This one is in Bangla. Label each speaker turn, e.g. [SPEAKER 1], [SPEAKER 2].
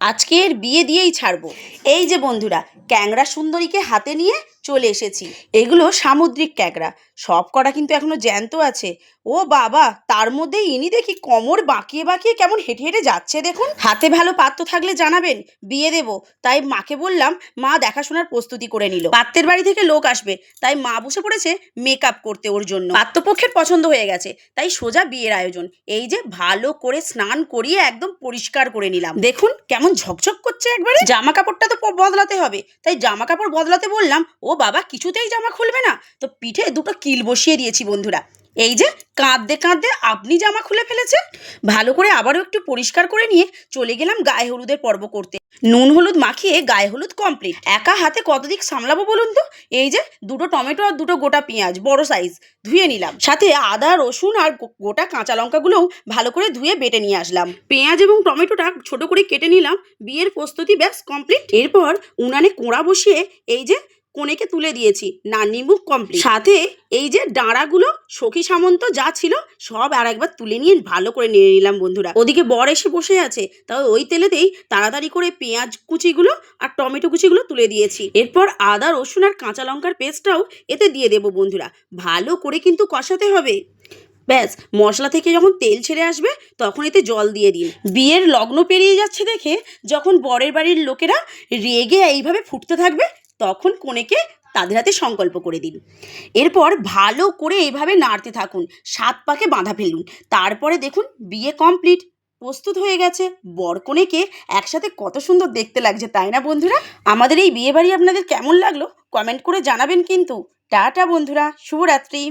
[SPEAKER 1] আজকের বিয়ে দিয়েই ছাড়বো। এই যে বন্ধুরা, ক্যাংড়া সুন্দরীকে হাতে নিয়ে চলে এসেছি। এগুলো সামুদ্রিক ক্যাংড়া, সব কটা কিন্তু এখনো জ্যান্ত আছে। ও বাবা, তার মধ্যে ইনি দেখি কোমর বাঁকিয়ে বাঁকিয়ে কেমন হেঁটে হেঁটে যাচ্ছে দেখুন। হাতে ভালো পাত্র থাকলে জানাবেন, বিয়ে দেবো। তাই মাকে বললাম, মা দেখাশোনার প্রস্তুতি করে নিল। পাত্রের বাড়ি থেকে লোক আসবে, তাই মা বসে পড়েছে মেকআপ করতে ওর জন্য। পাত্রপক্ষের পছন্দ হয়ে গেছে, তাই সোজা বিয়ের আয়োজন। এই যে ভালো করে স্নান করিয়ে একদম পরিষ্কার করে নিলাম। দেখুন কেমন ঝকঝক করছে একবারে। জামা কাপড়টা তো বদলাতে হবে, তাই জামা কাপড় বদলাতে বললাম। ও বাবা, কিছুতেই জামা খুলবে না, তো পিঠে দুটো কিল বসিয়ে দিয়েছি বন্ধুরা। এই যে কাঁদতে কাঁদতে আপনি জামা খুলে ফেলেছে। ভালো করে আবারও একটু পরিষ্কার করে নিয়ে চলে গেলাম গায়ে হলুদের পর্ব করতে। নুন হলুদ মাখিয়ে গায়ে হলুদ কমপ্লিট। একা হাতে কত দিক সামলাবো বলুন তো। এই যে দুটো টমেটো আর দুটো গোটা পেঁয়াজ বড় সাইজ ধুয়ে নিলাম, সাথে আদা রসুন আর গোটা কাঁচা লঙ্কাগুলোও ভালো করে ধুয়ে বেটে নিয়ে আসলাম। পেঁয়াজ এবং টমেটোটা ছোট করে কেটে নিলাম। বিয়ের প্রস্তুতি ব্যাস কমপ্লিট। এরপর উনানে কোড়া বসিয়ে এই যে কনেকে তুলে দিয়েছি, নানি মুখ কমপ্লিট। সাথে এই যে ডাঁড়াগুলো সখী সামন্ত যা ছিল সব আর একবার তুলে নিয়ে ভালো করে নেড়ে নিলাম বন্ধুরা। ওদিকে বর এসে বসে আছে, তাও ওই তেলেতেই তাড়াতাড়ি করে পেঁয়াজ কুচিগুলো আর টমেটো কুচিগুলো তুলে দিয়েছি। এরপর আদা রসুন আর কাঁচা লঙ্কার পেস্টটাও এতে দিয়ে দেবো বন্ধুরা। ভালো করে কিন্তু কষাতে হবে। ব্যাস, মশলা থেকে যখন তেল ছেড়ে আসবে তখন এতে জল দিয়ে দিন। বিয়ের লগ্ন পেরিয়ে যাচ্ছে দেখে যখন বরের বাড়ির লোকেরা রেগে এইভাবে ফুটতে থাকবে, তখন কনেকে তাদের হাতে সংকল্প করে দিন। এরপর ভালো করে এইভাবে নাড়তে থাকুন, 7 পাকে বাঁধা ফেলুন। তারপরে দেখুন বিয়ে কমপ্লিট, প্রস্তুত হয়ে গেছে। বর কনেকে একসাথে কত সুন্দর দেখতে লাগছে, তাই না বন্ধুরা? আমাদের এই বিয়ে বাড়ি আপনাদের কেমন লাগলো কমেন্ট করে জানাবেন কিন্তু। টাটা বন্ধুরা, শুভরাত্রি।